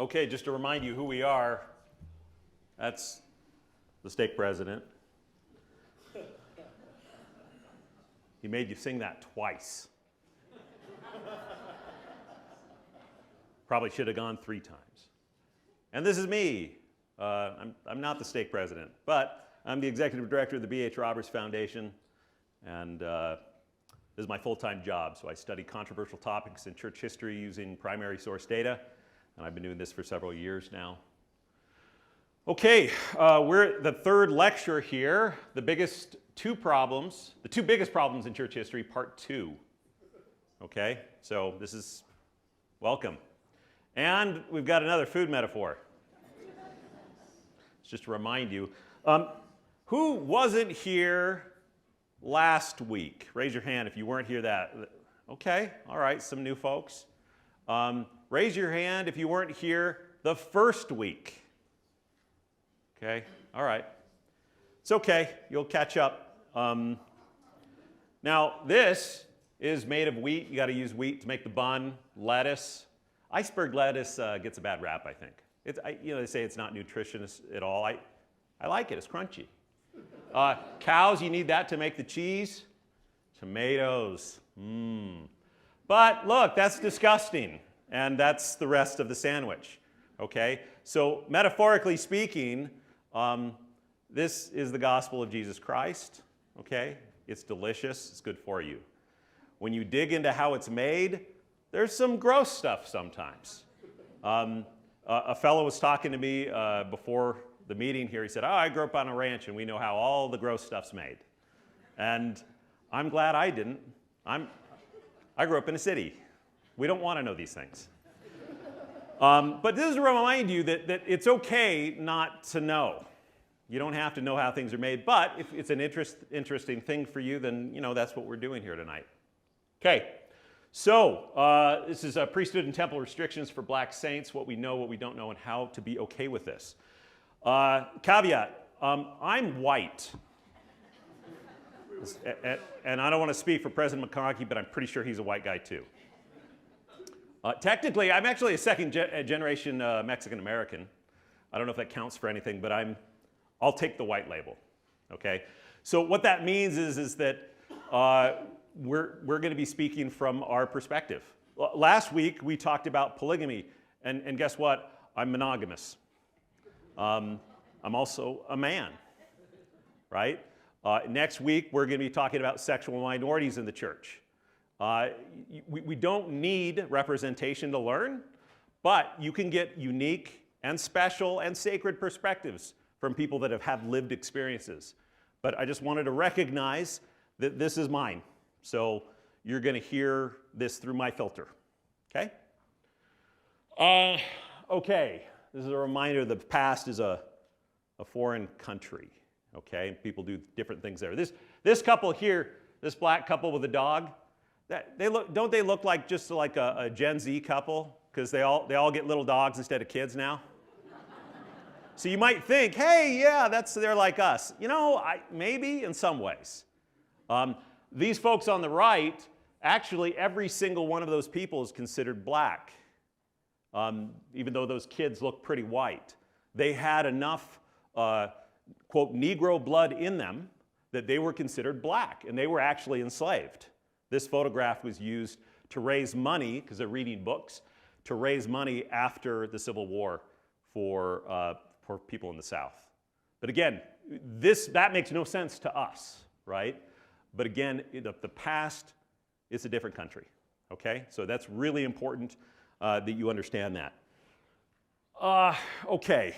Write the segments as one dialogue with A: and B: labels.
A: Okay, just to remind you who we are, that's the stake president. He made you sing that twice. Probably should have gone 3 times. And this is me. I'm not the stake president, but I'm the executive director of the B.H. Roberts Foundation, and this is my full-time job. So I study controversial topics in church history using primary source data, and I've been doing this for several years now. Okay, we're at the 3rd lecture here, the two biggest problems in church history, part 2. Okay, so this is welcome. And we've got another food metaphor. It's just to remind you. Who wasn't here last week? Raise your hand if you weren't here that. Okay, all right, some new folks. Raise your hand if you weren't here the first week. Okay, all right. It's okay, you'll catch up. Now, this is made of wheat. You got to use wheat to make the bun, lettuce. Iceberg lettuce gets a bad rap, I think. They say it's not nutritious at all. I like it. It's crunchy. Cows, you need that to make the cheese. Tomatoes. But look, that's disgusting. And that's the rest of the sandwich. Okay? So metaphorically speaking, this is the gospel of Jesus Christ. Okay? It's delicious. It's good for you. When you dig into how it's made, there's some gross stuff sometimes. A fellow was talking to me before the meeting here. He said, I grew up on a ranch, and we know how all the gross stuff's made. And I'm glad I didn't. I grew up in a city. We don't want to know these things. But this is to remind you that it's okay not to know. You don't have to know how things are made. But if it's an interesting thing for you, then that's what we're doing here tonight. Okay. So this is priesthood and temple restrictions for black saints, what we know, what we don't know, and how to be okay with this. Caveat, I'm white. And I don't want to speak for President McConaughey, but I'm pretty sure he's a white guy too. Technically, I'm actually a second generation Mexican-American. I don't know if that counts for anything, but I'll take the white label. Okay? So what that means is that we're going to be speaking from our perspective. Last week, we talked about polygamy, and guess what? I'm monogamous. I'm also a man, right? Next week, we're going to be talking about sexual minorities in the church. We don't need representation to learn, but you can get unique and special and sacred perspectives from people that have had lived experiences. But I just wanted to recognize that this is mine. So you're going to hear this through my filter, okay? Okay, this is a reminder that the past is a foreign country, okay? People do different things there. This couple here, this black couple with a dog, don't they look like just like a Gen Z couple? Because they all get little dogs instead of kids now. So you might think, hey, yeah, they're like us. Maybe in some ways. These folks on the right, actually every single one of those people is considered black, even though those kids look pretty white. They had enough, quote, Negro blood in them that they were considered black, and they were actually enslaved. This photograph was used to raise money, because they're reading books, to raise money after the Civil War for people in the South. But again, that makes no sense to us, right? But again, the past is a different country, okay? So that's really important that you understand that. Okay.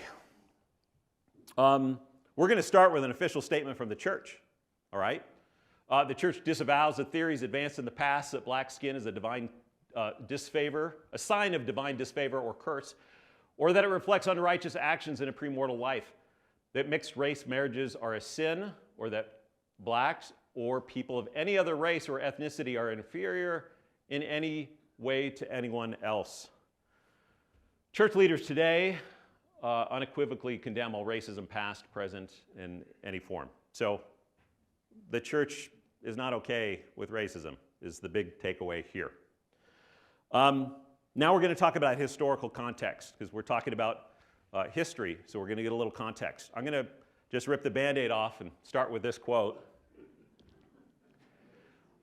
A: We're going to start with an official statement from the church, all right? The church disavows the theories advanced in the past that black skin is a divine disfavor, a sign of divine disfavor or curse, or that it reflects unrighteous actions in a premortal life, that mixed race marriages are a sin, or that blacks or people of any other race or ethnicity are inferior in any way to anyone else. Church leaders today unequivocally condemn all racism, past, present, in any form. So the church is not okay with racism, is the big takeaway here. Now we're going to talk about historical context, because we're talking about history, so we're going to get a little context. I'm going to just rip the Band-Aid off and start with this quote.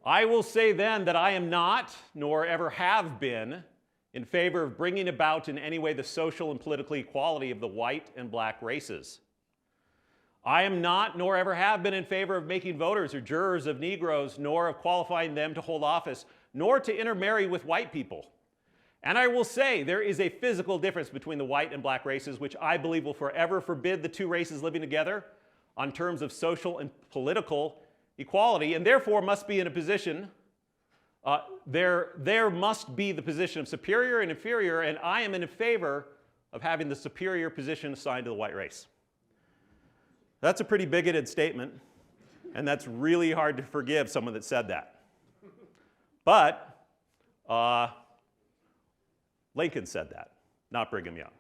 A: "I will say then that I am not, nor ever have been, in favor of bringing about in any way the social and political equality of the white and black races. I am not, nor ever have been, in favor of making voters or jurors of Negroes, nor of qualifying them to hold office, nor to intermarry with white people. And I will say there is a physical difference between the white and black races, which I believe will forever forbid the two races living together on terms of social and political equality, and therefore must be in a position, there must be the position of superior and inferior, and I am in favor of having the superior position assigned to the white race." That's a pretty bigoted statement, and that's really hard to forgive someone that said that. But Lincoln said that, not Brigham Young.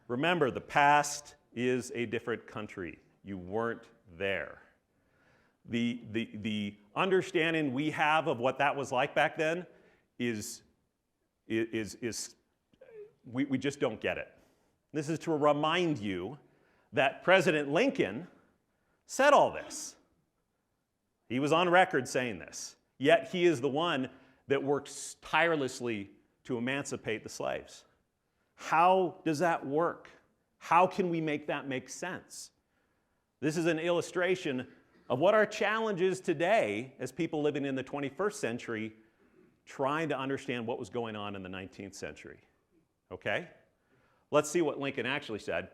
A: Remember, the past is a different country. You weren't there. The understanding we have of what that was like back then is we just don't get it. This is to remind you that President Lincoln said all this. He was on record saying this, yet he is the one that worked tirelessly to emancipate the slaves. How does that work? How can we make that make sense? This is an illustration of what our challenge is today as people living in the 21st century trying to understand what was going on in the 19th century. Okay? Let's see what Lincoln actually said.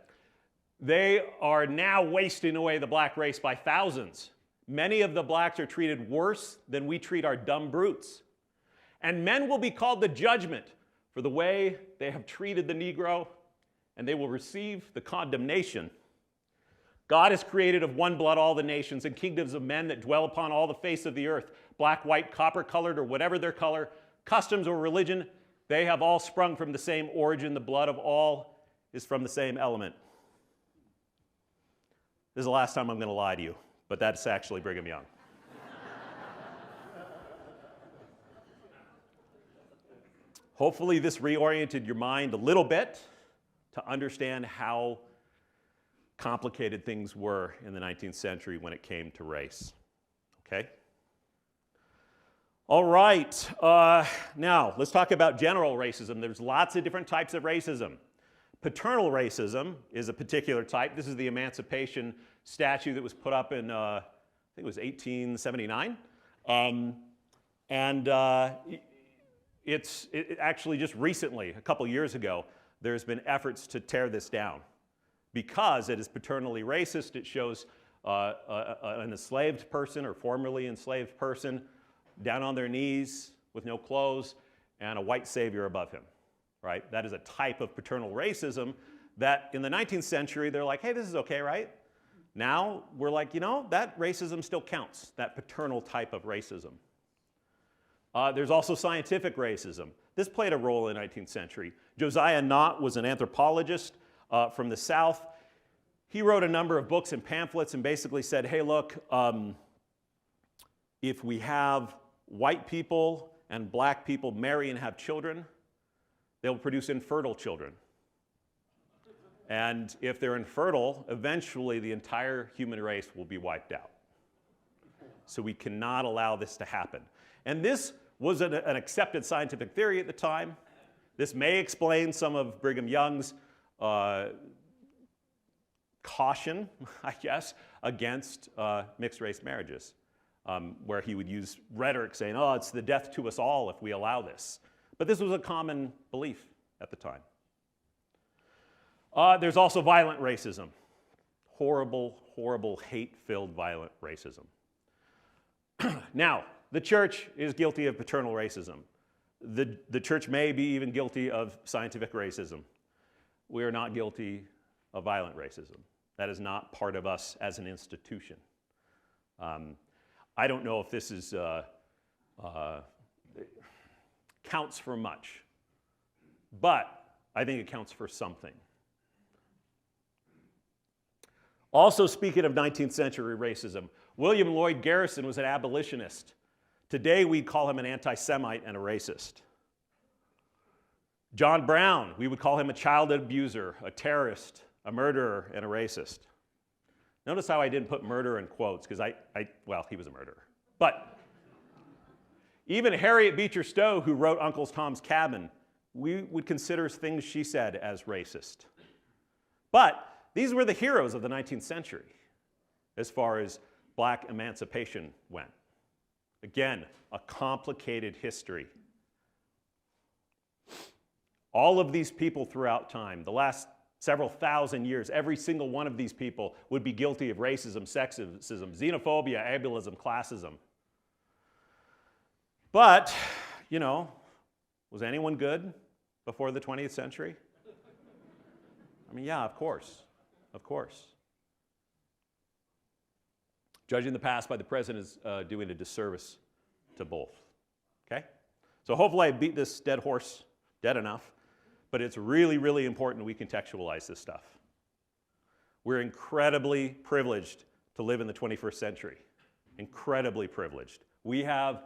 A: "They are now wasting away the black race by thousands. Many of the blacks are treated worse than we treat our dumb brutes. And men will be called to judgment for the way they have treated the Negro, and they will receive the condemnation. God has created of one blood all the nations and kingdoms of men that dwell upon all the face of the earth, black, white, copper-colored, or whatever their color, customs or religion, they have all sprung from the same origin. The blood of all is from the same element." This is the last time I'm going to lie to you, but that's actually Brigham Young. Hopefully this reoriented your mind a little bit to understand how complicated things were in the 19th century when it came to race. Okay? All right, now let's talk about general racism. There's lots of different types of racism. Paternal racism is a particular type. This is the emancipation statue that was put up in, I think it was 1879. It actually just recently, a couple years ago, there's been efforts to tear this down because it is paternally racist. It shows an enslaved person or formerly enslaved person down on their knees with no clothes and a white savior above him, right? That is a type of paternal racism that in the 19th century, they're like, hey, this is okay, right? Now we're like, you know, that racism still counts, that paternal type of racism. There's also scientific racism. This played a role in the 19th century. Josiah Nott was an anthropologist from the South. He wrote a number of books and pamphlets and basically said, hey, look, if we have white people and black people marry and have children, they'll produce infertile children. And if they're infertile, eventually the entire human race will be wiped out. So we cannot allow this to happen. And this was an accepted scientific theory at the time. This may explain some of Brigham Young's caution, I guess, against mixed-race marriages, where he would use rhetoric saying, oh, it's the death to us all if we allow this. But this was a common belief at the time. There's also violent racism. Horrible, horrible, hate-filled violent racism. Now, the church is guilty of paternal racism. The church may be even guilty of scientific racism. We are not guilty of violent racism. That is not part of us as an institution. I don't know if this is counts for much, but I think it counts for something. Also, speaking of 19th century racism, William Lloyd Garrison was an abolitionist. Today, we'd call him an anti-Semite and a racist. John Brown, we would call him a child abuser, a terrorist, a murderer, and a racist. Notice how I didn't put murder in quotes, because well, he was a murderer. But even Harriet Beecher Stowe, who wrote Uncle Tom's Cabin, we would consider things she said as racist. But these were the heroes of the 19th century as far as black emancipation went. Again, a complicated history. All of these people throughout time, the last several thousand years, every single one of these people would be guilty of racism, sexism, xenophobia, ableism, classism. But, you know, was anyone good before the 20th century? I mean, yeah, of course. Of course. Judging the past by the present is doing a disservice to both. Okay? So hopefully I beat this dead horse dead enough, but it's really, really important we contextualize this stuff. We're incredibly privileged to live in the 21st century. Incredibly privileged. We have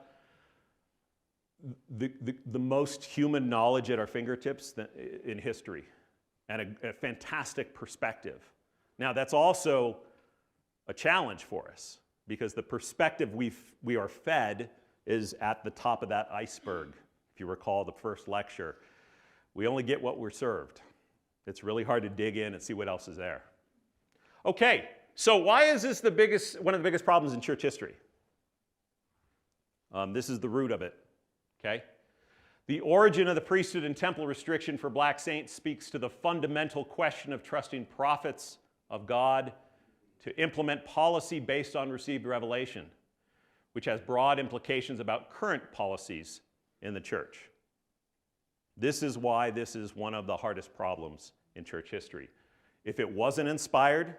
A: the most human knowledge at our fingertips in history, and a fantastic perspective. Now, that's also a challenge for us, because the perspective we are fed is at the top of that iceberg. If you recall the first lecture, we only get what we're served. It's really hard to dig in and see what else is there. Okay, so why is this one of the biggest problems in church history? This is the root of it, okay? The origin of the priesthood and temple restriction for black saints speaks to the fundamental question of trusting prophets of God to implement policy based on received revelation, which has broad implications about current policies in the church. This is why this is one of the hardest problems in church history. If it wasn't inspired,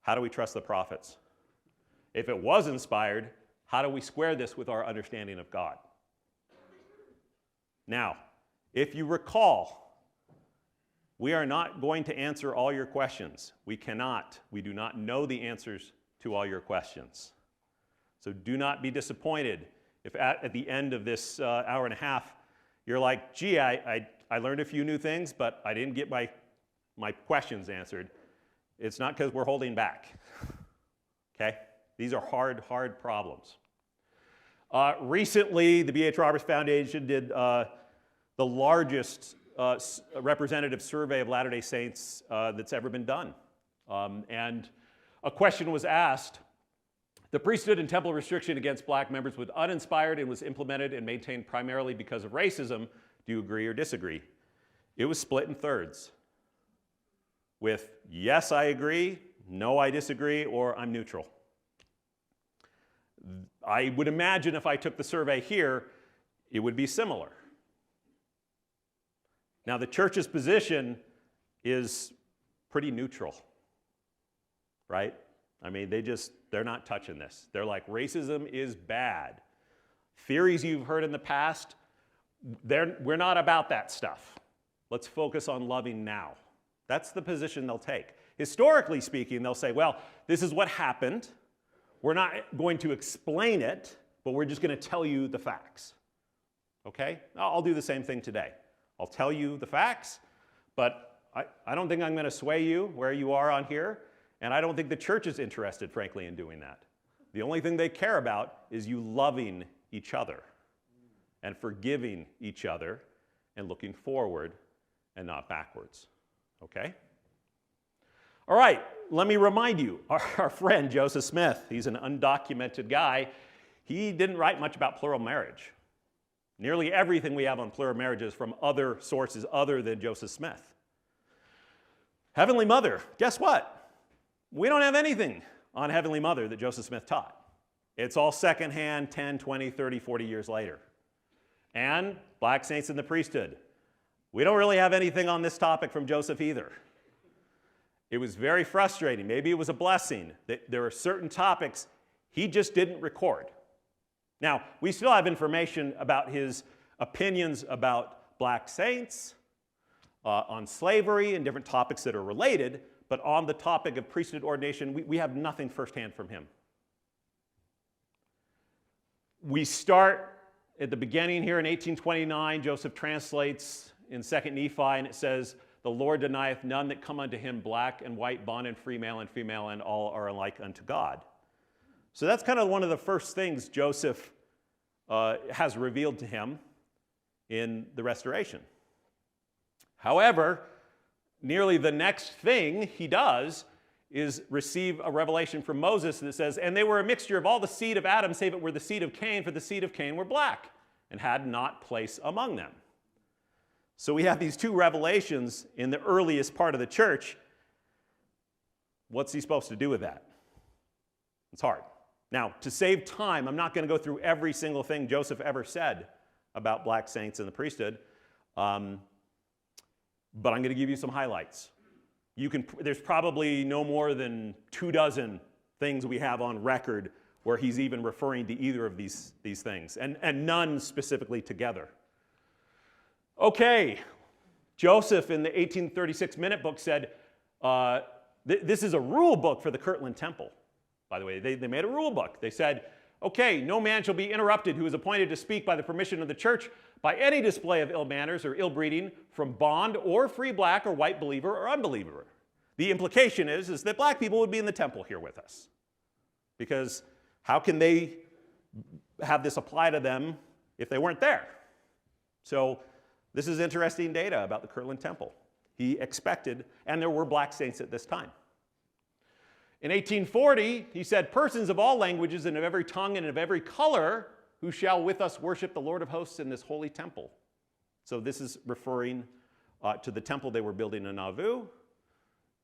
A: how do we trust the prophets? If it was inspired, how do we square this with our understanding of God? Now, if you recall, we are not going to answer all your questions. We cannot. We do not know the answers to all your questions. So do not be disappointed if at the end of this hour and a half, you're like, gee, I learned a few new things, but I didn't get my questions answered. It's not because we're holding back, okay? These are hard problems. Recently, the B.H. Roberts Foundation did the largest representative survey of Latter-day Saints that's ever been done. And a question was asked: the priesthood and temple restriction against black members was uninspired and was implemented and maintained primarily because of racism. Do you agree or disagree? It was split in thirds, with yes, I agree, no, I disagree, or I'm neutral. I would imagine if I took the survey here, it would be similar. Now, the church's position is pretty neutral, right? I mean, they're not touching this. They're like, racism is bad. Theories you've heard in the past, we're not about that stuff. Let's focus on loving now. That's the position they'll take. Historically speaking, they'll say, well, this is what happened. We're not going to explain it, but we're just going to tell you the facts. Okay? I'll do the same thing today. I'll tell you the facts, but I don't think I'm going to sway you where you are on here, and I don't think the church is interested, frankly, in doing that. The only thing they care about is you loving each other and forgiving each other and looking forward and not backwards. Okay? All right, let me remind you, our friend Joseph Smith, he's an undocumented guy. He didn't write much about plural marriage. Nearly everything we have on plural marriage is from other sources other than Joseph Smith. Heavenly Mother, guess what? We don't have anything on Heavenly Mother that Joseph Smith taught. It's all secondhand 10, 20, 30, 40 years later. And black saints in the priesthood. We don't really have anything on this topic from Joseph either. It was very frustrating. Maybe it was a blessing that there are certain topics he just didn't record. Now, we still have information about his opinions about black saints, on slavery, and different topics that are related, but on the topic of priesthood ordination, we have nothing firsthand from him. We start at the beginning here in 1829. Joseph translates in 2nd Nephi, and it says, "The Lord denieth none that come unto him, black and white, bond and free, male and female, and all are alike unto God." So that's kind of one of the first things Joseph has revealed to him in the Restoration. However, nearly the next thing he does is receive a revelation from Moses that says, "And they were a mixture of all the seed of Adam, save it were the seed of Cain, for the seed of Cain were black, and had not place among them." So we have these two revelations in the earliest part of the church. What's he supposed to do with that? It's hard. Now, to save time, I'm not going to go through every single thing Joseph ever said about black saints in the priesthood, but I'm going to give you some highlights. There's probably no more than 24 things we have on record where he's even referring to either of these things, and none specifically together. Okay, Joseph in the 1836 Minute Book said, this is a rule book for the Kirtland Temple. By the way, they made a rule book. They said, okay, no man shall be interrupted who is appointed to speak by the permission of the church by any display of ill manners or ill breeding from bond or free black or white believer or unbeliever. The implication is that black people would be in the temple here with us. Because how can they have this apply to them if they weren't there? So this is interesting data about the Kirtland Temple. He expected, and there were black saints at this time. In 1840, he said, "Persons of all languages and of every tongue and of every color who shall with us worship the Lord of hosts in this holy temple." So this is referring to the temple they were building in Nauvoo,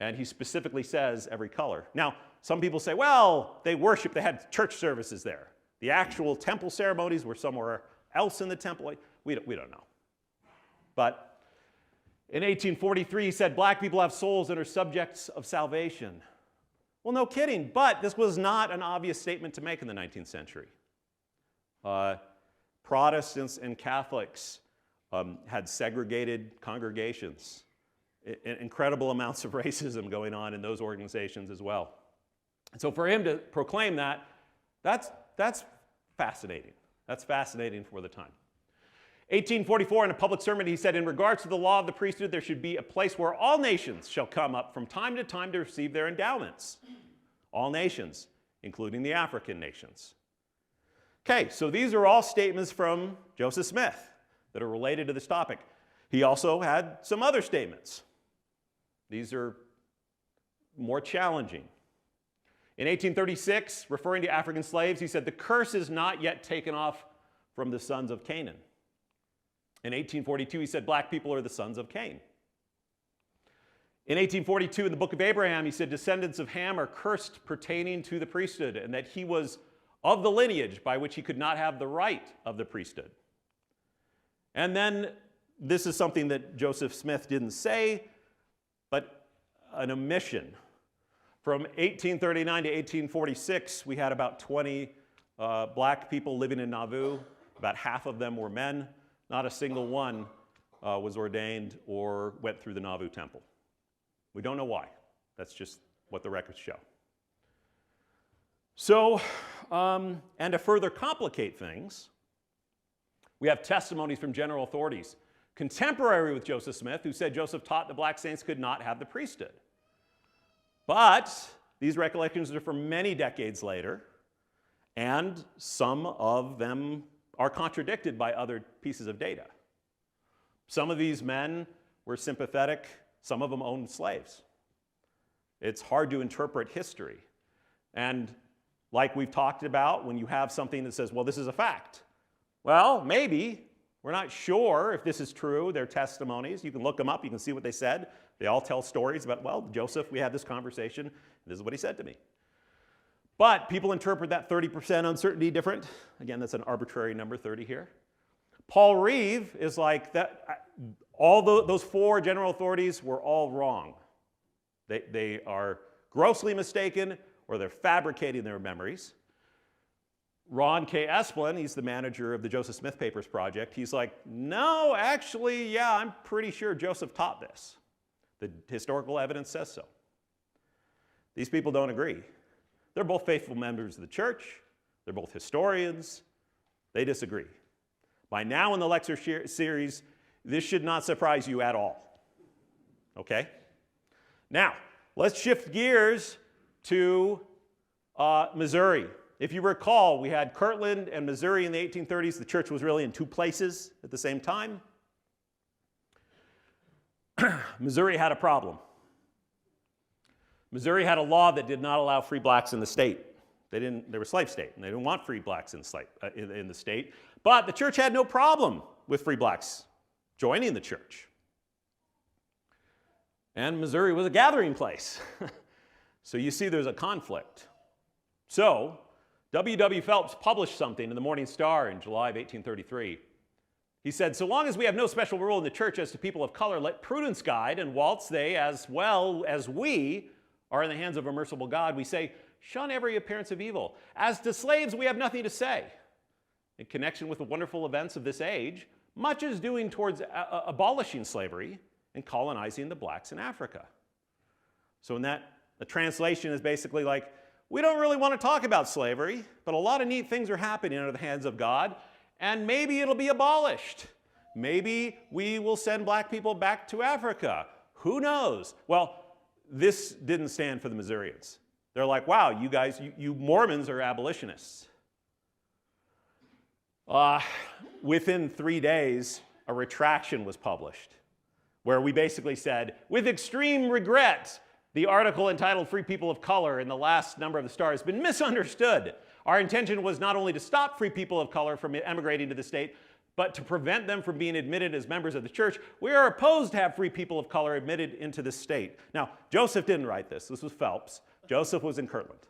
A: and he specifically says every color. Now, some people say, well, they had church services there. The actual temple ceremonies were somewhere else in the temple. We don't know. But in 1843, he said, "Black people have souls and are subjects of salvation." Well, no kidding, but this was not an obvious statement to make in the 19th century. Protestants and Catholics had segregated congregations, incredible amounts of racism going on in those organizations as well. And so for him to proclaim that's fascinating. That's fascinating for the time. 1844, in a public sermon, he said, "In regards to the law of the priesthood, there should be a place where all nations shall come up from time to time to receive their endowments." All nations, including the African nations. Okay, so these are all statements from Joseph Smith that are related to this topic. He also had some other statements. These are more challenging. In 1836, referring to African slaves, he said, "The curse is not yet taken off from the sons of Canaan." In 1842, he said, "Black people are the sons of Cain." In 1842, in the book of Abraham, he said, "Descendants of Ham are cursed pertaining to the priesthood," and that he was of the lineage by which he could not have the right of the priesthood. And then, this is something that Joseph Smith didn't say, but an omission. From 1839 to 1846, we had about 20 black people living in Nauvoo. About half of them were men. Not a single one was ordained or went through the Nauvoo temple. We don't know why. That's just what the records show. So, and to further complicate things, we have testimonies from general authorities contemporary with Joseph Smith who said Joseph taught the black saints could not have the priesthood. But these recollections are from many decades later, and some of them are contradicted by other pieces of data. Some of these men were sympathetic. Some of them owned slaves. It's hard to interpret history. And like we've talked about, when you have something that says, well, this is a fact. Well, maybe. We're not sure if this is true. They're testimonies. You can look them up. You can see what they said. They all tell stories about, well, Joseph, we had this conversation. This is what he said to me. But people interpret that 30% uncertainty different. Again, that's an arbitrary number, 30 here. Paul Reeve is like that. All those four general authorities were all wrong. They are grossly mistaken, or they're fabricating their memories. Ron K. Esplin, he's the manager of the Joseph Smith Papers Project. He's like, no, actually, yeah, I'm pretty sure Joseph taught this. The historical evidence says so. These people don't agree. They're both faithful members of the church. They're both historians. They disagree. By now in the lecture series, this should not surprise you at all. Okay? Now, let's shift gears to Missouri. If you recall, we had Kirtland and Missouri in the 1830s. The church was really in two places at the same time. Missouri had a problem. Missouri had a law that did not allow free blacks in the state. They were a slave state, and they didn't want free blacks in the state. But the church had no problem with free blacks joining the church. And Missouri was a gathering place. So you see there's a conflict. So W. Phelps published something in the Morning Star in July of 1833. He said, so long as we have no special rule in the church as to people of color, let prudence guide, and whilst they, as well as we, are in the hands of a merciful God, we say, shun every appearance of evil. As to slaves, we have nothing to say. In connection with the wonderful events of this age, much is doing towards abolishing slavery and colonizing the blacks in Africa. So in that, the translation is basically like, we don't really want to talk about slavery, but a lot of neat things are happening under the hands of God, and maybe it'll be abolished. Maybe we will send black people back to Africa. Who knows? Well, this didn't stand for the Missourians. They're like, wow, you guys, you Mormons are abolitionists. Within 3 days, a retraction was published where we basically said, with extreme regret, the article entitled Free People of Color in the last number of the Star has been misunderstood. Our intention was not only to stop free people of color from emigrating to the state, but to prevent them from being admitted as members of the church. We are opposed to have free people of color admitted into the state. Now, Joseph didn't write this. This was Phelps. Joseph was in Kirtland.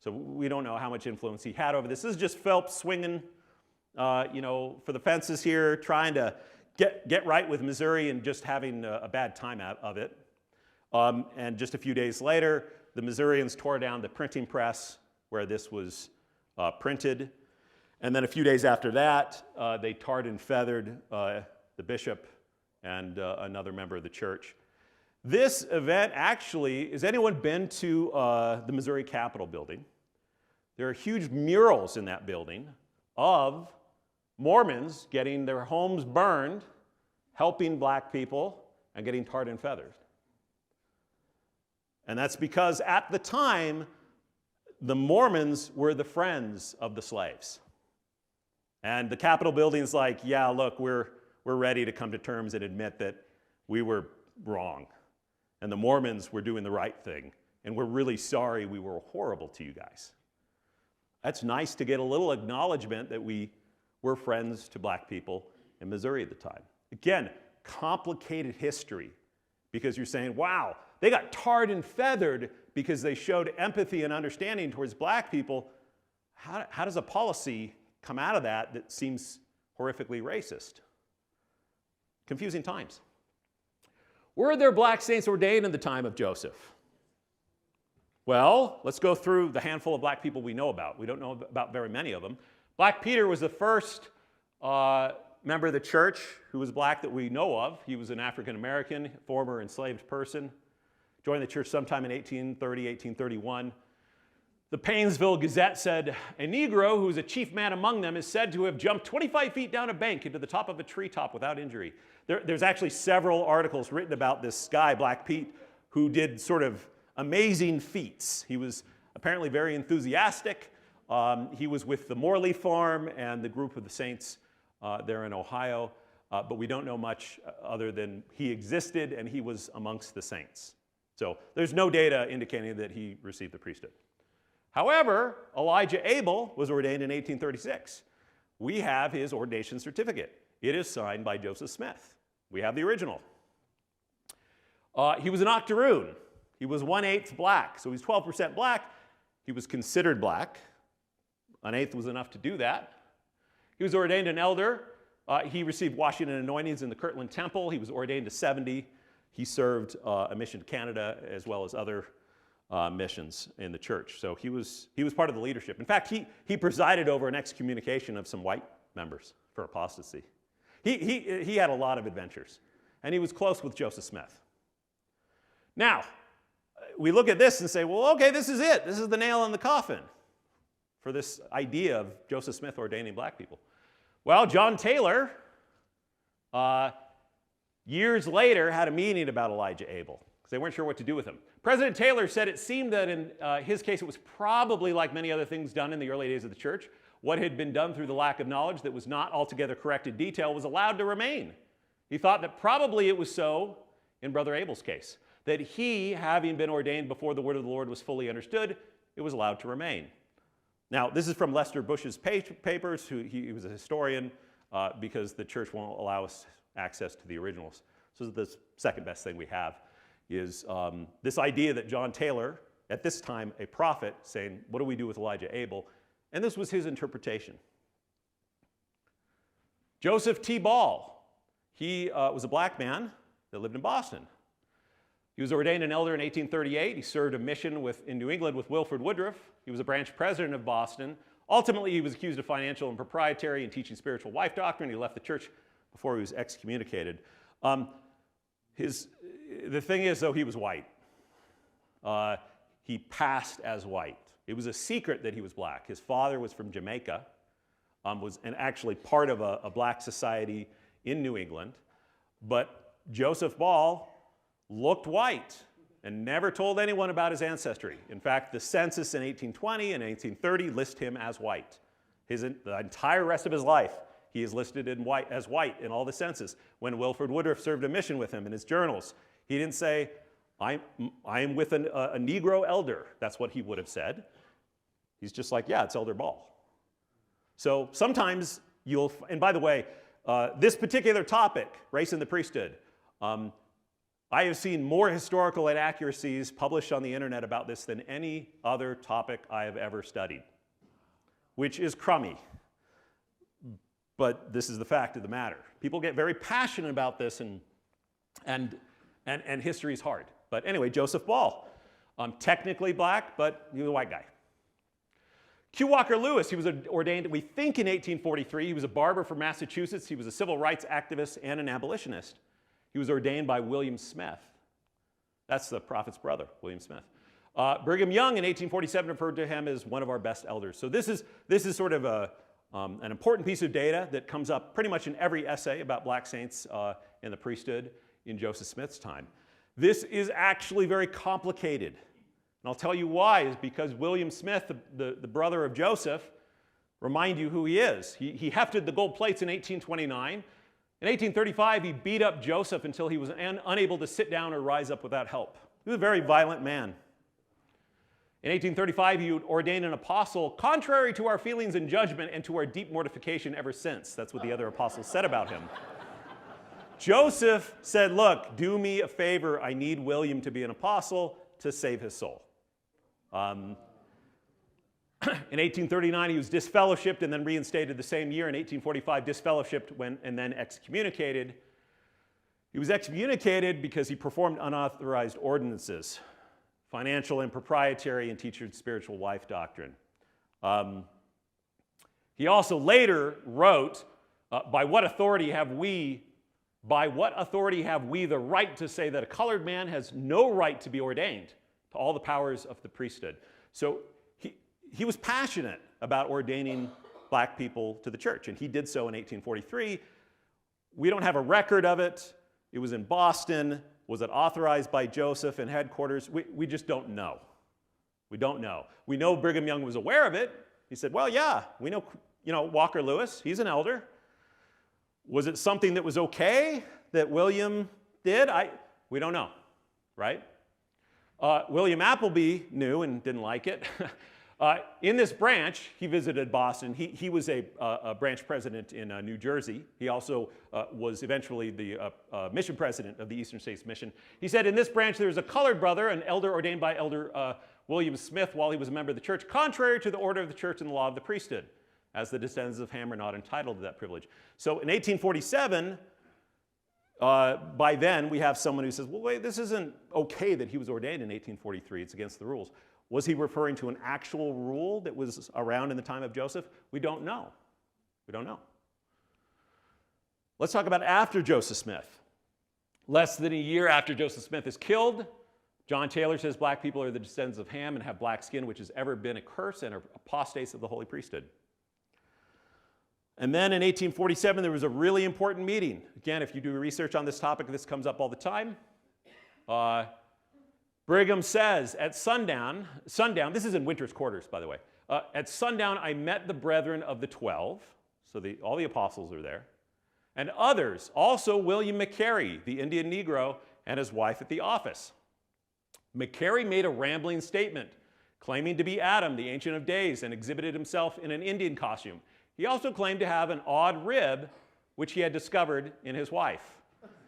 A: So we don't know how much influence he had over this. This is just Phelps swinging, for the fences here, trying to get right with Missouri and just having a bad time out of it. And just a few days later, the Missourians tore down the printing press where this was printed. And then a few days after that, they tarred and feathered the bishop and another member of the church. This event actually, has anyone been to the Missouri Capitol building? There are huge murals in that building of Mormons getting their homes burned, helping black people, and getting tarred and feathered. And that's because at the time, the Mormons were the friends of the slaves. And the Capitol building's like, yeah, look, we're ready to come to terms and admit that we were wrong. And the Mormons were doing the right thing. And we're really sorry we were horrible to you guys. That's nice to get a little acknowledgement that we were friends to black people in Missouri at the time. Again, complicated history, because you're saying, wow, they got tarred and feathered because they showed empathy and understanding towards black people. How does a policy come out of that seems horrifically racist? Confusing times. Were there black saints ordained in the time of Joseph? Well, let's go through the handful of black people we know about. We don't know about very many of them. Black Peter was the first member of the church who was black that we know of. He was an African American, former enslaved person. Joined the church sometime in 1830, 1831. The Painesville Gazette said, a Negro who is a chief man among them is said to have jumped 25 feet down a bank into the top of a treetop without injury. There's actually several articles written about this guy, Black Pete, who did sort of amazing feats. He was apparently very enthusiastic. He was with the Morley Farm and the group of the Saints there in Ohio, but we don't know much other than he existed and he was amongst the saints. So there's no data indicating that he received the priesthood. However, Elijah Abel was ordained in 1836. We have his ordination certificate. It is signed by Joseph Smith. We have the original. He was an octoroon. He was 1/8 black, so he's 12% black. He was considered black. An eighth was enough to do that. He was ordained an elder. He received washing and anointings in the Kirtland Temple. He was ordained to 70. He served a mission to Canada as well as other missions in the church. So he was part of the leadership. In fact, he presided over an excommunication of some white members for apostasy. He had a lot of adventures, and he was close with Joseph Smith. Now, we look at this and say, well, okay, this is it. This is the nail in the coffin for this idea of Joseph Smith ordaining black people. Well, John Taylor, years later, had a meeting about Elijah Abel because they weren't sure what to do with him. President Taylor said it seemed that in his case it was probably like many other things done in the early days of the church. What had been done through the lack of knowledge that was not altogether correct in detail was allowed to remain. He thought that probably it was so in Brother Abel's case, that he, having been ordained before the word of the Lord was fully understood, it was allowed to remain. Now, this is from Lester Bush's papers. He was a historian because the church won't allow us access to the originals. So the second best thing we have is this idea that John Taylor, at this time a prophet, saying, what do we do with Elijah Abel? And this was his interpretation. Joseph T. Ball, he was a black man that lived in Boston. He was ordained an elder in 1838. He served a mission in New England with Wilford Woodruff. He was a branch president of Boston. Ultimately, he was accused of financial impropriety and teaching spiritual wife doctrine. He left the church before he was excommunicated. The thing is, though, he was white. He passed as white. It was a secret that he was black. His father was from Jamaica, and actually part of a black society in New England. But Joseph Ball looked white and never told anyone about his ancestry. In fact, the census in 1820 and 1830 list him as white. The entire rest of his life, he is listed as white in all the census. When Wilford Woodruff served a mission with him in his journals, he didn't say, I am with a Negro elder. That's what he would have said. He's just like, yeah, it's Elder Ball. So sometimes and by the way, this particular topic, race in the priesthood, I have seen more historical inaccuracies published on the internet about this than any other topic I have ever studied, which is crummy. But this is the fact of the matter. People get very passionate about this, and history is hard. But anyway, Joseph Ball, technically black, but he was a white guy. Q. Walker Lewis, he was ordained, we think, in 1843. He was a barber from Massachusetts. He was a civil rights activist and an abolitionist. He was ordained by William Smith. That's the prophet's brother, William Smith. Brigham Young in 1847 referred to him as one of our best elders. So this is sort of an important piece of data that comes up pretty much in every essay about black saints in the priesthood in Joseph Smith's time. This is actually very complicated. And I'll tell you why, is because William Smith, the brother of Joseph, remind you who he is. He hefted the gold plates in 1829. In 1835, he beat up Joseph until he was unable to sit down or rise up without help. He was a very violent man. In 1835, he ordained an apostle, contrary to our feelings and judgment and to our deep mortification ever since. That's what the other apostles said about him. Joseph said, look, do me a favor. I need William to be an apostle to save his soul. In 1839, he was disfellowshipped and then reinstated the same year. In 1845, disfellowshipped and then excommunicated. He was excommunicated because he performed unauthorized ordinances, financial impropriety, and teaching spiritual wife doctrine. He also later wrote, by what authority have we the right to say that a colored man has no right to be ordained to all the powers of the priesthood? So he was passionate about ordaining black people to the church, and he did so in 1843. We don't have a record of it. It was in Boston. Was it authorized by Joseph in headquarters? We just don't know. We don't know. We know Brigham Young was aware of it. He said, well, yeah, we know, Walker Lewis, he's an elder. Was it something that was okay that William did? We don't know, right? William Appleby knew and didn't like it. In this branch, he visited Boston. He was a branch president in New Jersey. He also was eventually the mission president of the Eastern States Mission. He said, in this branch there is a colored brother, an elder ordained by Elder William Smith while he was a member of the church, contrary to the order of the church and the law of the priesthood, as the descendants of Ham are not entitled to that privilege. So in 1847, by then we have someone who says, well, wait, this isn't okay that he was ordained in 1843. It's against the rules. Was he referring to an actual rule that was around in the time of Joseph? We don't know. We don't know. Let's talk about after Joseph Smith. Less than a year after Joseph Smith is killed, John Taylor says black people are the descendants of Ham and have black skin, which has ever been a curse and are apostates of the holy priesthood. And then in 1847, there was a really important meeting. Again, if you do research on this topic, this comes up all the time. Brigham says, at sundown, this is in Winter's quarters, by the way. At sundown, I met the brethren of the 12, so all the apostles are there, and others, also William McCary, the Indian Negro, and his wife at the office. McCary made a rambling statement, claiming to be Adam, the Ancient of Days, and exhibited himself in an Indian costume. He also claimed to have an odd rib, which he had discovered in his wife.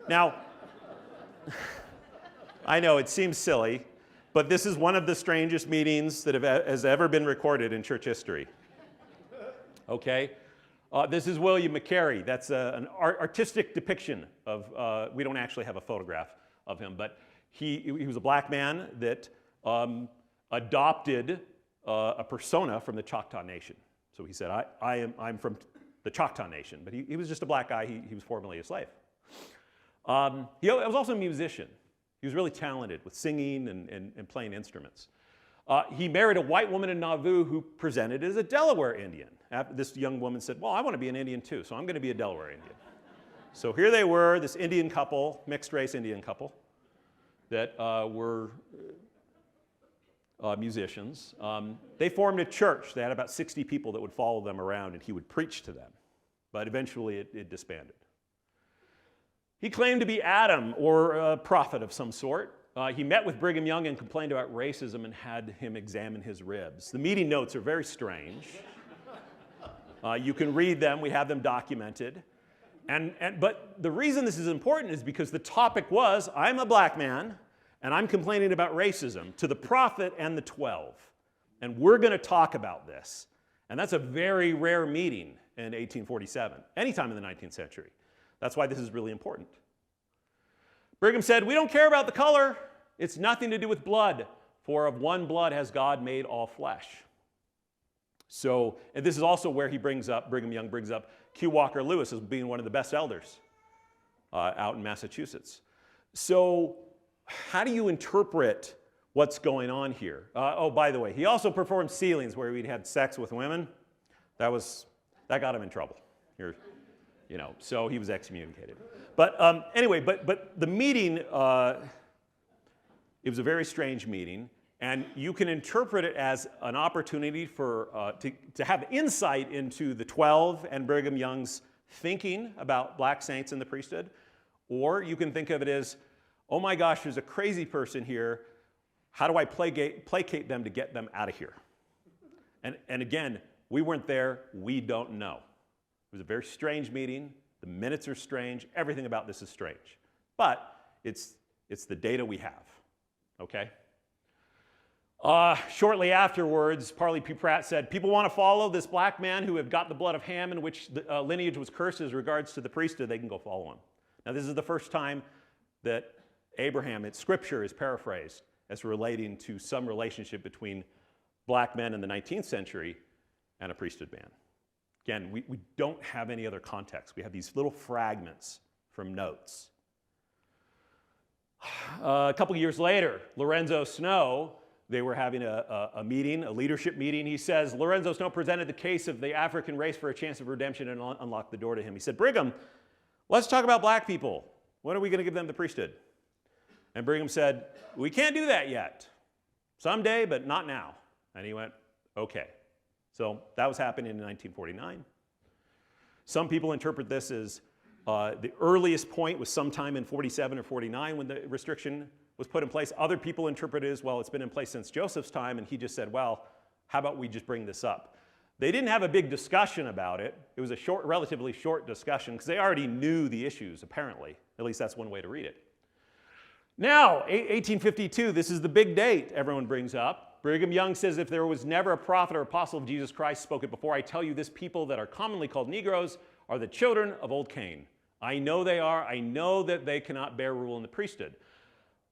A: Now, I know it seems silly, but this is one of the strangest meetings that has ever been recorded in church history. Okay? This is William McCary. That's an artistic depiction of, we don't actually have a photograph of him, but he was a black man that adopted a persona from the Choctaw Nation. So he said, I'm from the Choctaw Nation, but he was just a black guy. He was formerly a slave. He was also a musician. He was really talented with singing and playing instruments. He married a white woman in Nauvoo who presented as a Delaware Indian. This young woman said, well, I want to be an Indian too, so I'm going to be a Delaware Indian. So here they were, this Indian couple, mixed-race Indian couple, that were musicians. They formed a church. They had about 60 people that would follow them around, and he would preach to them. But eventually it disbanded. He claimed to be Adam, or a prophet of some sort. He met with Brigham Young and complained about racism and had him examine his ribs. The meeting notes are very strange. You can read them. We have them documented. But the reason this is important is because the topic was, I'm a black man, and I'm complaining about racism to the prophet and the 12. And we're going to talk about this. And that's a very rare meeting in 1847, anytime in the 19th century. That's why this is really important. Brigham said, we don't care about the color. It's nothing to do with blood, for of one blood has God made all flesh. So, and this is also where Brigham Young brings up Q. Walker Lewis as being one of the best elders out in Massachusetts. So, how do you interpret what's going on here? Oh, by the way, he also performed sealings where he'd had sex with women. That got him in trouble. So he was excommunicated. But anyway, but the meeting, it was a very strange meeting, and you can interpret it as an opportunity to have insight into the 12 and Brigham Young's thinking about black saints in the priesthood, or you can think of it as, oh my gosh, there's a crazy person here. How do I placate them to get them out of here? And again, we weren't there. We don't know. It was a very strange meeting. The minutes are strange. Everything about this is strange. But it's the data we have, okay? Shortly afterwards, Parley P. Pratt said, people want to follow this black man who have got the blood of Ham in which the lineage was cursed as regards to the priesthood, they can go follow him. Now, this is the first time that Scripture is paraphrased as relating to some relationship between black men in the 19th century and a priesthood man. Again, we don't have any other context. We have these little fragments from notes. A couple years later, Lorenzo Snow, they were having a meeting, a leadership meeting. He says, Lorenzo Snow presented the case of the African race for a chance of redemption and unlocked the door to him. He said, Brigham, let's talk about black people. When are we going to give them the priesthood? And Brigham said, we can't do that yet. Someday, but not now. And he went, okay. So that was happening in 1949. Some people interpret this as the earliest point was sometime in 47 or 49 when the restriction was put in place. Other people interpret it as, well, it's been in place since Joseph's time, and he just said, well, how about we just bring this up? They didn't have a big discussion about it. It was a relatively short discussion because they already knew the issues, apparently. At least that's one way to read it. Now, 1852, this is the big date everyone brings up. Brigham Young says, if there was never a prophet or apostle of Jesus Christ spoke it before, I tell you this people that are commonly called Negroes are the children of old Cain. I know they are. I know that they cannot bear rule in the priesthood.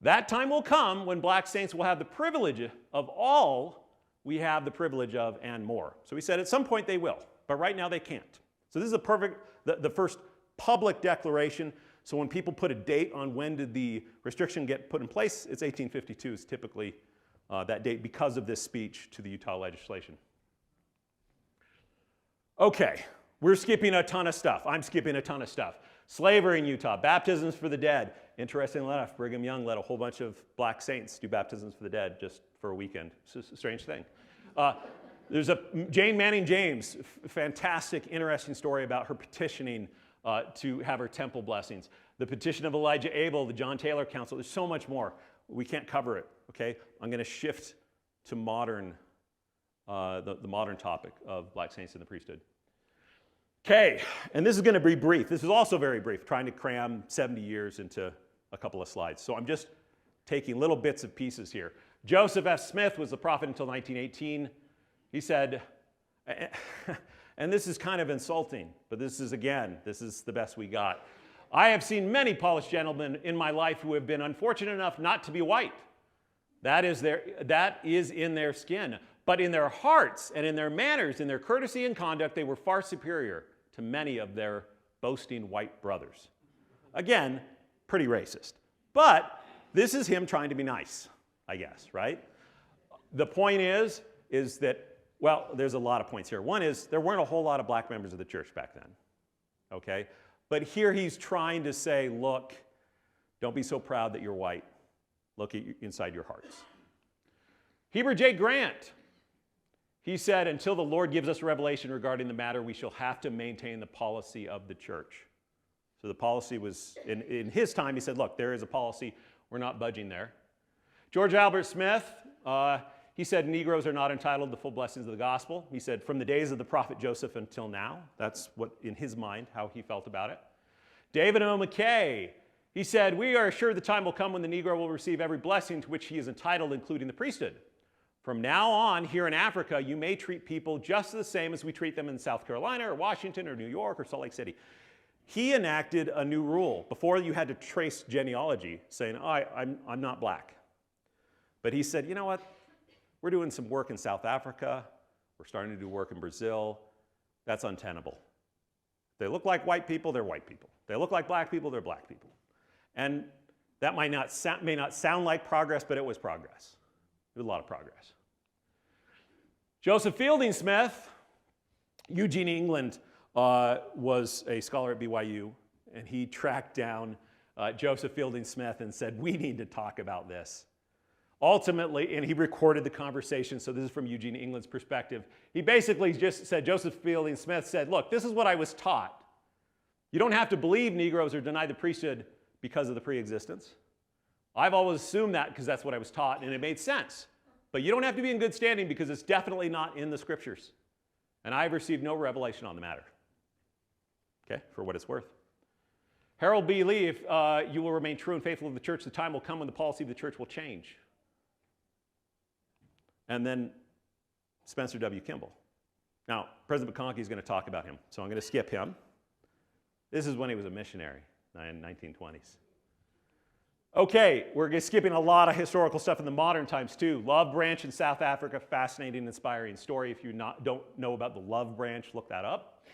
A: That time will come when black saints will have the privilege of all we have the privilege of and more. So he said at some point they will, but right now they can't. So this is the first public declaration. So when people put a date on when did the restriction get put in place, it's 1852 is typically that date because of this speech to the Utah legislation. Okay, We're skipping a ton of stuff. I'm skipping a ton of stuff. Slavery in Utah, baptisms for the dead. Interestingly enough, Brigham Young let a whole bunch of black saints do baptisms for the dead just for a weekend. It's a strange thing. There's a Jane Manning James, fantastic, interesting story about her petitioning to have her temple blessings. The petition of Elijah Abel, the John Taylor Council. There's so much more. We can't cover it, okay? I'm going to shift to modern, the modern topic of black saints in the priesthood. Okay, and this is going to be brief. This is also very brief, trying to cram 70 years into a couple of slides. So I'm just taking little bits of pieces here. Joseph F. Smith was the prophet until 1918. He said, and this is kind of insulting, but this is the best we got. I have seen many polished gentlemen in my life who have been unfortunate enough not to be white. That is in their skin. But in their hearts and in their manners, in their courtesy and conduct, they were far superior to many of their boasting white brothers. Again, pretty racist. But this is him trying to be nice, I guess, right? The point is that, well, there's a lot of points here. One is there weren't a whole lot of black members of the church back then, okay? But here he's trying to say, look, don't be so proud that you're white. Look inside your hearts. Heber J. Grant, he said, until the Lord gives us revelation regarding the matter, we shall have to maintain the policy of the church. So the policy was, in his time, he said, look, there is a policy. We're not budging there. George Albert Smith, he said Negroes are not entitled to full blessings of the gospel. He said from the days of the prophet Joseph until now. That's what, in his mind, how he felt about it. David O. McKay, he said, we are assured the time will come when the Negro will receive every blessing to which he is entitled, including the priesthood. From now on, here in Africa, you may treat people just the same as we treat them in South Carolina or Washington or New York or Salt Lake City. He enacted a new rule. Before you had to trace genealogy, saying, oh, I'm not black. But he said, you know what? We're doing some work in South Africa. We're starting to do work in Brazil. That's untenable. They look like white people, they're white people. They look like black people, they're black people. And that may not sound like progress, but it was progress. It was a lot of progress. Joseph Fielding Smith, Eugene, England, was a scholar at BYU, and he tracked down Joseph Fielding Smith and said, we need to talk about this. Ultimately, and he recorded the conversation, so this is from Eugene, England's perspective. He basically just said, Joseph Fielding Smith said, look, this is what I was taught. You don't have to believe Negroes or deny the priesthood because of the pre-existence. I've always assumed that because that's what I was taught, and it made sense. But you don't have to be in good standing because it's definitely not in the scriptures. And I've received no revelation on the matter. Okay, for what it's worth. Harold B. Lee, if you will remain true and faithful to the church, the time will come when the policy of the church will change. And then Spencer W. Kimball. Now, President McConkie is going to talk about him, so I'm going to skip him. This is when he was a missionary in the 1920s. Okay, we're skipping a lot of historical stuff in the modern times too. Love Branch in South Africa, fascinating, inspiring story. If you don't know about the Love Branch, look that up.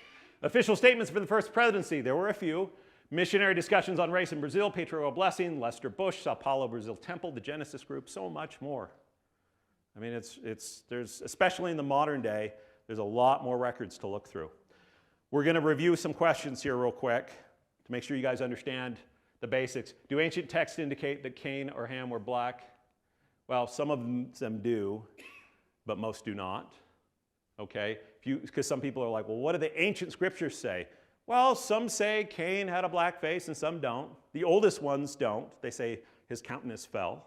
A: Official statements for the first presidency, there were a few. Missionary discussions on race in Brazil, Patriarchal Blessing, Lester Bush, Sao Paulo, Brazil Temple, the Genesis Group, so much more. I mean, there's, especially in the modern day, there's a lot more records to look through. We're going to review some questions here real quick to make sure you guys understand the basics. Do ancient texts indicate that Cain or Ham were black? Well, some of them do, but most do not. Okay? Because some people are like, well, what do the ancient scriptures say? Well, some say Cain had a black face and some don't. The oldest ones don't. They say his countenance fell.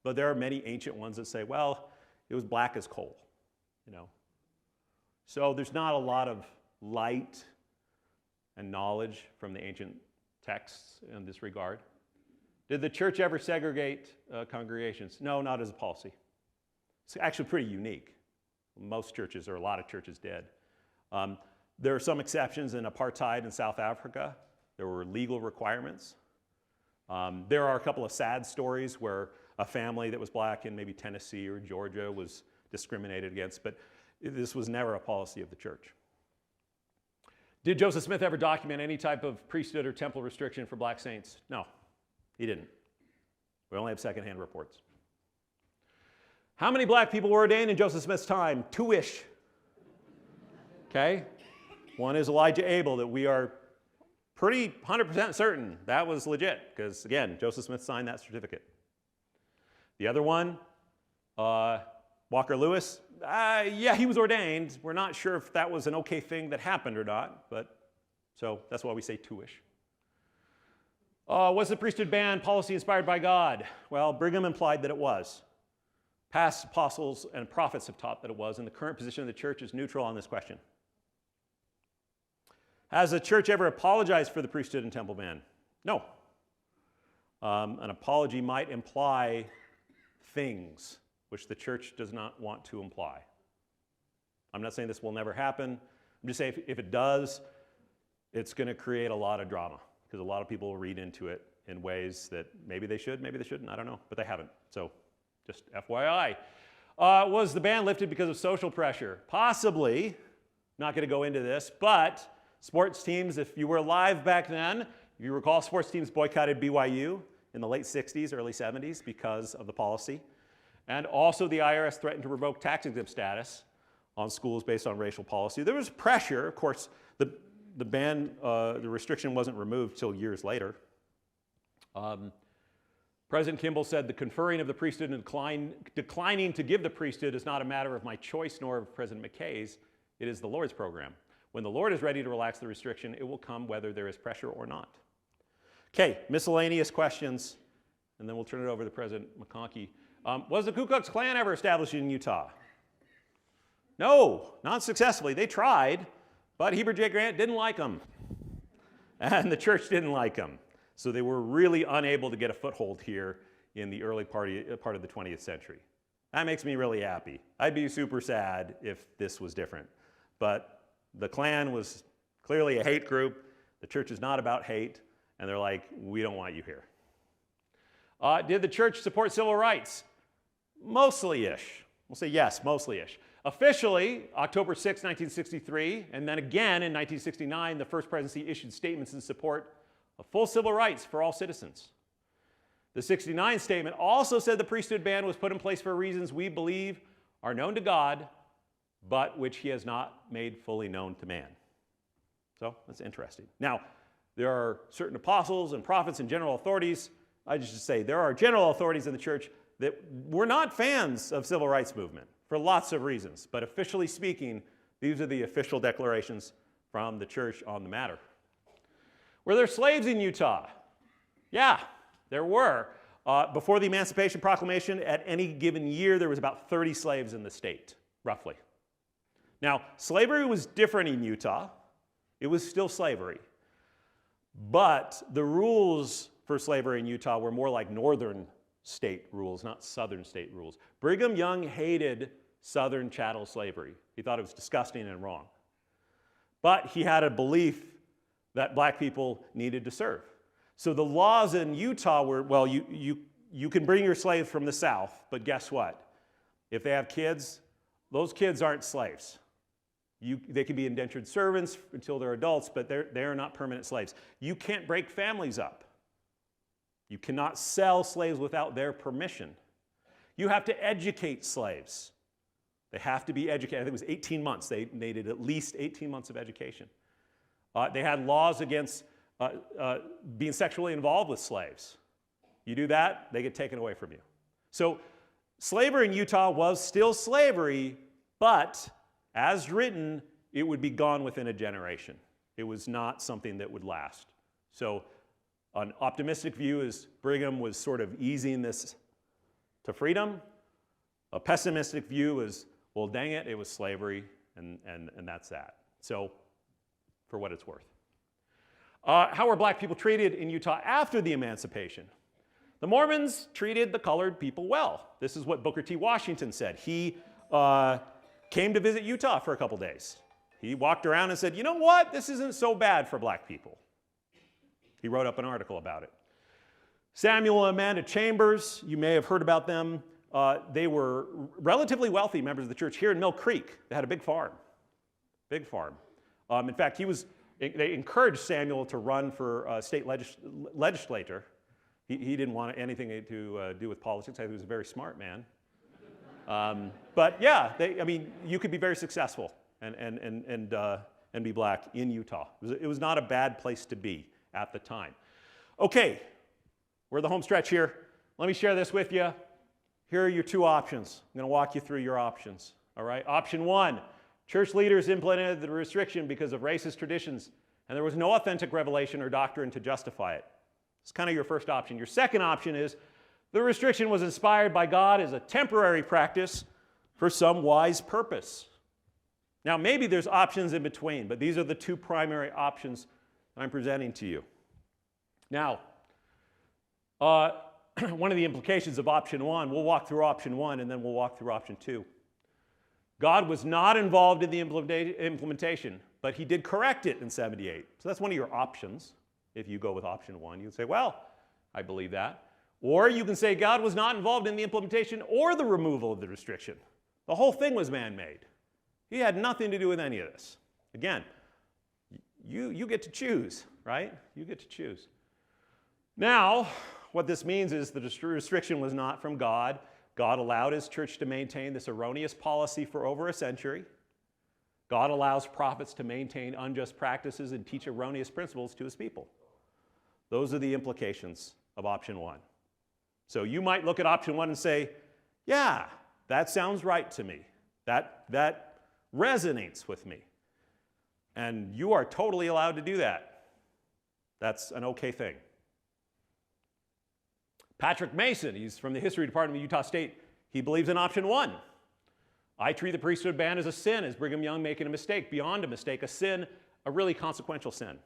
A: But there are many ancient ones that say, well, it was black as coal, you know. So there's not a lot of light and knowledge from the ancient texts in this regard. Did the church ever segregate congregations? No, not as a policy. It's actually pretty unique. Most churches, or a lot of churches, did. There are some exceptions in apartheid in South Africa. There were legal requirements. There are a couple of sad stories where a family that was black in maybe Tennessee or Georgia was discriminated against, but this was never a policy of the church. Did Joseph Smith ever document any type of priesthood or temple restriction for black saints? No, he didn't. We only have secondhand reports. How many black people were ordained in Joseph Smith's time? 2-ish. Okay? One is Elijah Abel, that we are pretty 100% certain that was legit, because again, Joseph Smith signed that certificate. The other one, Walker Lewis, yeah, he was ordained. We're not sure if that was an okay thing that happened or not, but so that's why we say two-ish. Was the priesthood ban policy inspired by God? Well, Brigham implied that it was. Past apostles and prophets have taught that it was, and the current position of the church is neutral on this question. Has the church ever apologized for the priesthood and temple ban? No. An apology might imply things which the church does not want to imply. I'm not saying this will never happen. I'm just saying if it does, it's going to create a lot of drama, because a lot of people will read into it in ways that maybe they should, maybe they shouldn't, I don't know, but they haven't. So just FYI. Was the ban lifted because of social pressure? Possibly. Not going to go into this, but sports teams, if you were alive back then, if you recall, sports teams boycotted BYU in the late 60s, early 70s because of the policy. And also the IRS threatened to revoke tax-exempt status on schools based on racial policy. There was pressure. Of course, the ban, the restriction wasn't removed till years later. President Kimball said, the conferring of the priesthood and declining to give the priesthood is not a matter of my choice nor of President McKay's. It is the Lord's program. When the Lord is ready to relax the restriction, it will come whether there is pressure or not. Okay, miscellaneous questions, and then we'll turn it over to President McConkie. Was the Ku Klux Klan ever established in Utah? No, not successfully. They tried, but Heber J. Grant didn't like them, and the church didn't like them. So they were really unable to get a foothold here in the early part of the 20th century. That makes me really happy. I'd be super sad if this was different. But the Klan was clearly a hate group. The church is not about hate, and they're like, we don't want you here. Did the church support civil rights? Mostly-ish. We'll say yes, mostly-ish. Officially, October 6, 1963, and then again in 1969, the First Presidency issued statements in support of full civil rights for all citizens. The 69 statement also said the priesthood ban was put in place for reasons we believe are known to God, but which he has not made fully known to man. So that's interesting. Now, there are certain apostles and prophets and general authorities. I just say there are general authorities in the church that were not fans of civil rights movement for lots of reasons. But officially speaking, these are the official declarations from the church on the matter. Were there slaves in Utah? Yeah, there were. Before the Emancipation Proclamation, at any given year, there was about 30 slaves in the state, roughly. Now, slavery was different in Utah. It was still slavery. But the rules for slavery in Utah were more like northern state rules, not southern state rules. Brigham Young hated southern chattel slavery. He thought it was disgusting and wrong. But he had a belief that black people needed to serve. So the laws in Utah were, well, you can bring your slaves from the south, but guess what? If they have kids, those kids aren't slaves. They can be indentured servants until they're adults, but they're not permanent slaves. You can't break families up. You cannot sell slaves without their permission. You have to educate slaves. They have to be educated. I think it was 18 months. They needed at least 18 months of education. They had laws against being sexually involved with slaves. You do that, they get taken away from you. So slavery in Utah was still slavery, but as written, it would be gone within a generation. It was not something that would last. So an optimistic view is Brigham was sort of easing this to freedom. A pessimistic view is, well, dang it, it was slavery, and that's that. So for what it's worth. How were black people treated in Utah after the emancipation? The Mormons treated the colored people well. This is what Booker T. Washington said. He came to visit Utah for a couple days. He walked around and said, you know what? This isn't so bad for black people. He wrote up an article about it. Samuel and Amanda Chambers, you may have heard about them. They were relatively wealthy members of the church here in Mill Creek. They had a big farm. Big farm. In fact, they encouraged Samuel to run for state legislator. He didn't want anything to do with politics. I think he was a very smart man. But yeah, you could be very successful and and be black in Utah. It was not a bad place to be at the time. Okay, we're the home stretch here. Let me share this with you. Here are your two options. I'm going to walk you through your options. All right, option one, church leaders implemented the restriction because of racist traditions, and there was no authentic revelation or doctrine to justify it. It's kind of your first option. Your second option is the restriction was inspired by God as a temporary practice for some wise purpose. Now, maybe there's options in between, but these are the two primary options that I'm presenting to you. Now, one of the implications of option one, we'll walk through option one and then we'll walk through option two. God was not involved in the implementation, but he did correct it in 78. So that's one of your options. If you go with option one, you can say, well, I believe that. Or you can say God was not involved in the implementation or the removal of the restriction. The whole thing was man-made. He had nothing to do with any of this. Again, you get to choose, right? You get to choose. Now, what this means is the restriction was not from God. God allowed his church to maintain this erroneous policy for over a century. God allows prophets to maintain unjust practices and teach erroneous principles to his people. Those are the implications of option one. So you might look at option one and say, yeah, that sounds right to me. That resonates with me. And you are totally allowed to do that. That's an okay thing. Patrick Mason, he's from the history department of Utah State. He believes in option one. I treat the priesthood ban as a sin, as Brigham Young making a mistake, beyond a mistake, a sin, a really consequential sin.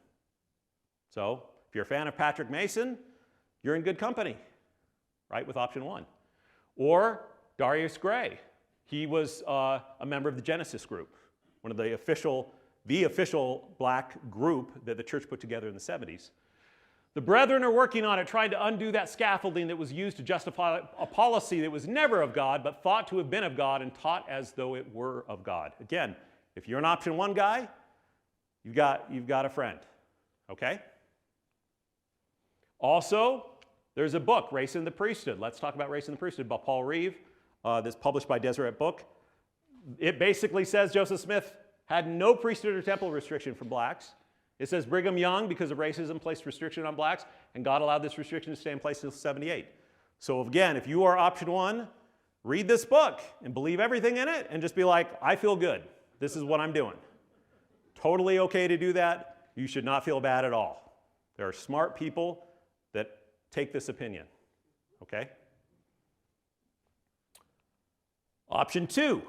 A: So if you're a fan of Patrick Mason, you're in good company, right, with option one. Or Darius Gray. He was a member of the Genesis group, one of the official black group that the church put together in the 70s. The brethren are working on it, trying to undo that scaffolding that was used to justify a policy that was never of God, but thought to have been of God and taught as though it were of God. Again, if you're an option one guy, you've got a friend, okay? Also, there's a book, Race in the Priesthood. Let's talk about Race in the Priesthood by Paul Reeve, that's published by Deseret Book. It basically says Joseph Smith had no priesthood or temple restriction for blacks. It says Brigham Young, because of racism, placed restriction on blacks, and God allowed this restriction to stay in place until 78. So again, if you are option one, read this book and believe everything in it and just be like, I feel good. This is what I'm doing. Totally okay to do that. You should not feel bad at all. There are smart people that take this opinion, okay? Option two,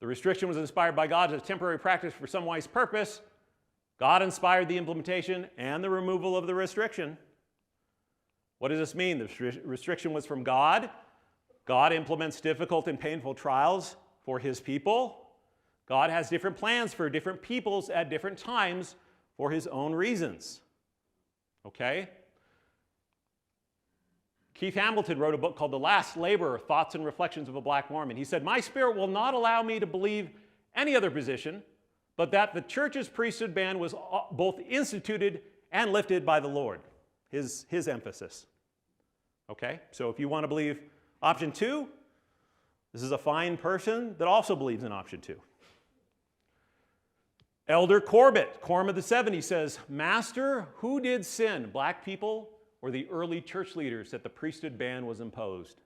A: the restriction was inspired by God as a temporary practice for some wise purpose. God inspired the implementation and the removal of the restriction. What does this mean? The restriction was from God. God implements difficult and painful trials for his people. God has different plans for different peoples at different times for his own reasons. Okay? Keith Hamilton wrote a book called The Last Laborer, Thoughts and Reflections of a Black Mormon. He said, my spirit will not allow me to believe any other position, but that the church's priesthood ban was both instituted and lifted by the Lord. His emphasis. Okay? So if you want to believe option two, this is a fine person that also believes in option two. Elder Corbett, Quorum of the 70, says, Master, who did sin, black people or the early church leaders, that the priesthood ban was imposed?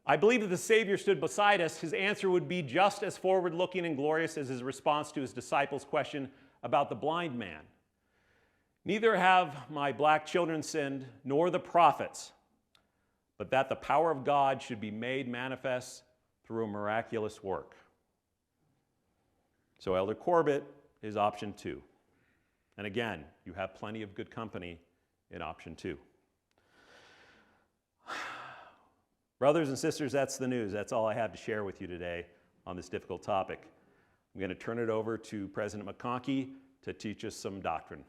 A: I believe if the Savior stood beside us, his answer would be just as forward-looking and glorious as his response to his disciples' question about the blind man. Neither have my black children sinned, nor the prophets, but that the power of God should be made manifest through a miraculous work. So Elder Corbett is option two. And again, you have plenty of good company in option two. Brothers and sisters, that's the news. That's all I have to share with you today on this difficult topic. I'm going to turn it over to President McConkey to teach us some doctrine.